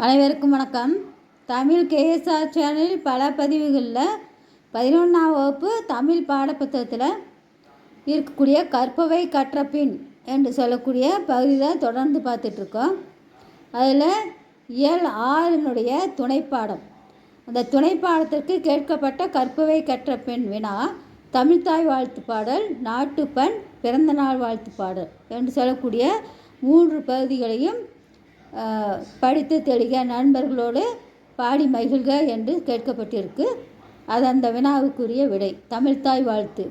அனைவருக்கும் வணக்கம். தமிழ் கேஎஸ்ஆர் சேனலில் பல பதிவுகளில் 11ஆம் வகுப்பு தமிழ் பாடப்புத்தகத்தில் இருக்கக்கூடிய கற்பவை கற்ற பின் என்று சொல்லக்கூடிய பகுதி தான் தொடர்ந்து பார்த்துட்ருக்கோம். அதில் இயல் 6 துணைப்பாடம். அந்த துணைப்பாடத்திற்கு கேட்கப்பட்ட கற்பவை கற்ற பின் வினா, தமிழ்த்தாய் வாழ்த்து பாடல், நாட்டுப்பண், பிறந்தநாள் வாழ்த்து பாடல் என்று சொல்லக்கூடிய 3 பகுதிகளையும் படித்து தெளிக, நண்பர்களோடு பாடி மகிழ்க என்று கேட்கப்பட்டிருக்கு. அது அந்த வினாவுக்குரிய விடை. தமிழ்த்தாய் வாழ்த்து.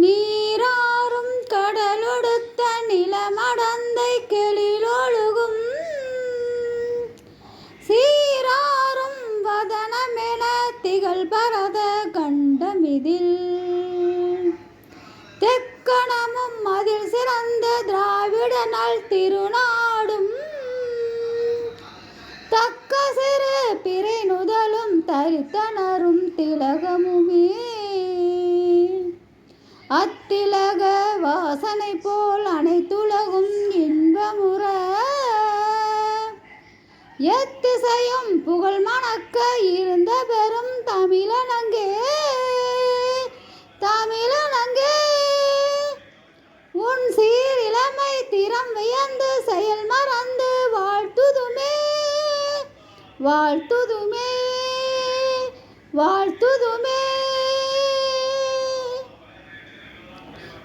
நீராறும் கடலொடுத்த நிலமடந்தை கெளிலொழுகும் சீராறும் வதனமென திகழ் பரத கண்டமிதில் தெக்கணமும் அதில் சிறந்த திராவிட நல் திருநாடும் தக்க சிறு பிறை நுதலும் தரித்தனரும் திலகமுமே அத்திலக வாசனை போல் அனைத்துலகும் இன்பமுற எத்திசையும் புகழ் மணக்க இருந்த பெரும் தமிழனங்கே உன் சீர் இளமை திறம் வியந்து செயல் மறந்து வாழ்த்துதுமே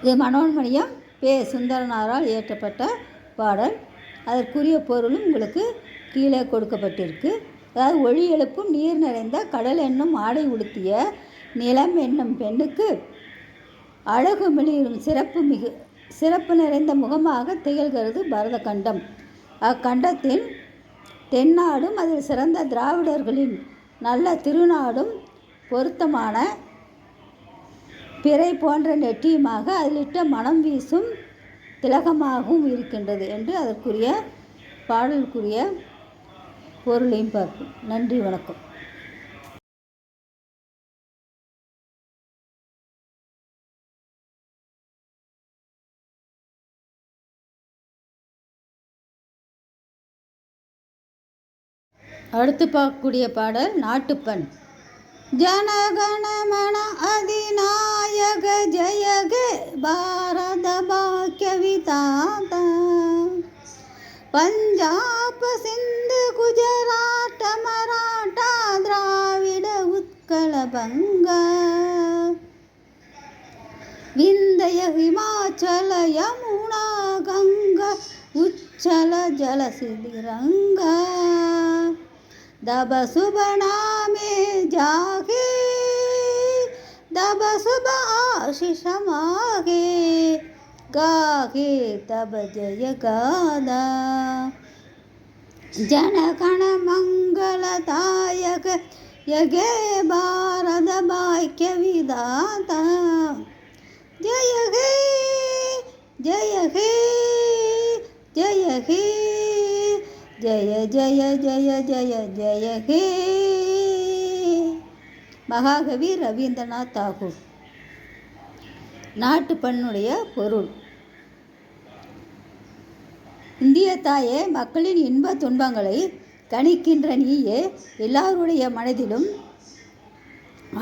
இது மனோன்மணியம் பே. சுந்தரனாரால் இயற்றப்பட்ட பாடல். அதற்குரிய பொருளும் உங்களுக்கு கீழே கொடுக்கப்பட்டிருக்கு. அதாவது, ஒளி எழுப்பும் நீர் நிறைந்த கடல் என்னும் ஆடை உடுத்திய நிலம் என்னும் பெண்ணுக்கு அழகு மிளிரும் சிறப்பு நிறைந்த முகமாக திகழ்கிறது பரத கண்டம். அக்கண்டத்தின் தென்னாடும் அதில் சிறந்த திராவிடர்களின் நல்ல திருநாடும் பொருத்தமான பிறை போன்ற நெற்றியுமாக அதிலிட்ட மனம் வீசும் திலகமாகவும் இருக்கின்றது என்று அதற்குரிய பாடலுக்குரிய பொருளையும் பார்ப்போம். நன்றி, வணக்கம். அடுத்து பார்க்கக்கூடிய பாடல் நாட்டுப்பண். ஜனகணமன அதிநாயக ஜெயக பாரத பாக்கிய விதாதா பஞ்சாப சிந்து குஜராட்ட மராட்டா திராவிட உத்கல பங்க விந்தய ஹிமாச்சல யமுனா கங்கா உச்சல ஜலசிதிரங்க दब सुब नामे जागे दब सुब आशीष मागे गागे तब जय गादा जन गण मंगलदायक यगे भारत भाग्य विधाता जय हे जय हे जय हे ஜய ஜய ஜய ஜய ஜய ஹே. மகாகவி ரவீந்திரநாத் தாகூர். நாட்டுப்பண்ணுடைய பொருள். இந்திய தாயே, மக்களின் இன்ப துன்பங்களை கணிக்கின்ற நீயே எல்லாருடைய மனதிலும்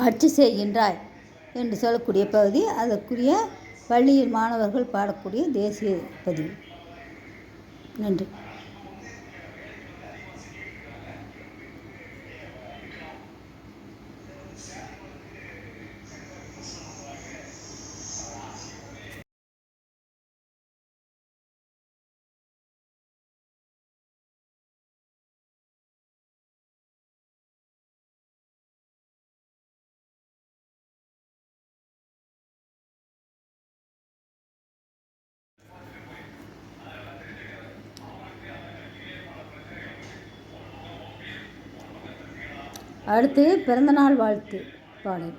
ஆட்சி செய்கின்றாய் என்று சொல்லக்கூடிய பகுதி. அதற்குரிய பள்ளியில் மாணவர்கள் பாடக்கூடிய தேசிய பதிவு. நன்றி. அடுத்து பிறந்தநாள் வாழ்த்து பாடல்.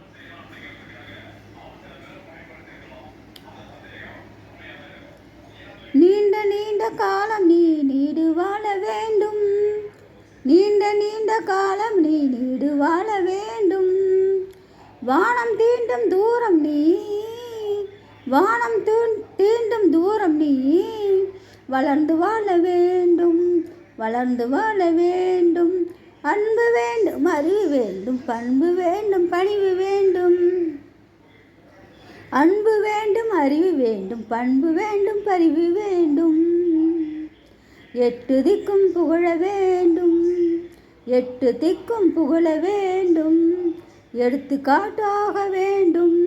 நீண்ட நீண்ட காலம் நீ நீடு வாழ வேண்டும், நீண்ட நீண்ட காலம் நீ நீடு வாழ வேண்டும். வானம் தீண்டும் தூரம் நீ வளர்ந்து வாழ வேண்டும், வளர்ந்து வாழ வேண்டும். அன்பு வேண்டும், அறிவு வேண்டும், பண்பு வேண்டும், பணிவு வேண்டும். அன்பு வேண்டும், அறிவு வேண்டும், பண்பு வேண்டும், பரிவு வேண்டும். 8 திக்கும் புகழ வேண்டும், 8 திக்கும் புகழ வேண்டும். எடுத்துக்காட்டாக வேண்டும்,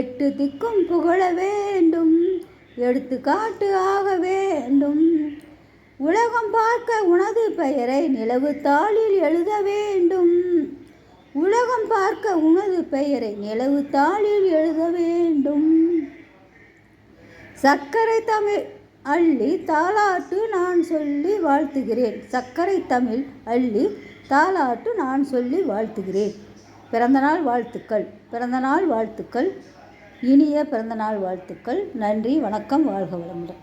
8 திக்கும் புகழ வேண்டும். எடுத்துக்காட்டு ஆக வேண்டும். உலகம் பார்க்க உனது பெயரை நிலவு தாளில் எழுத வேண்டும். உலகம் பார்க்க உனது பெயரை நிலவு தாளில் எழுத வேண்டும். சர்க்கரை தமிழ் அள்ளி தாலாட்டு நான் சொல்லி வாழ்த்துகிறேன். சர்க்கரை தமிழ் அள்ளி தாலாட்டு நான் சொல்லி வாழ்த்துகிறேன். பிறந்தநாள் வாழ்த்துக்கள். பிறந்தநாள் வாழ்த்துக்கள். இனிய பிறந்தநாள் வாழ்த்துக்கள். நன்றி, வணக்கம், வாழ்க வளமுடன்.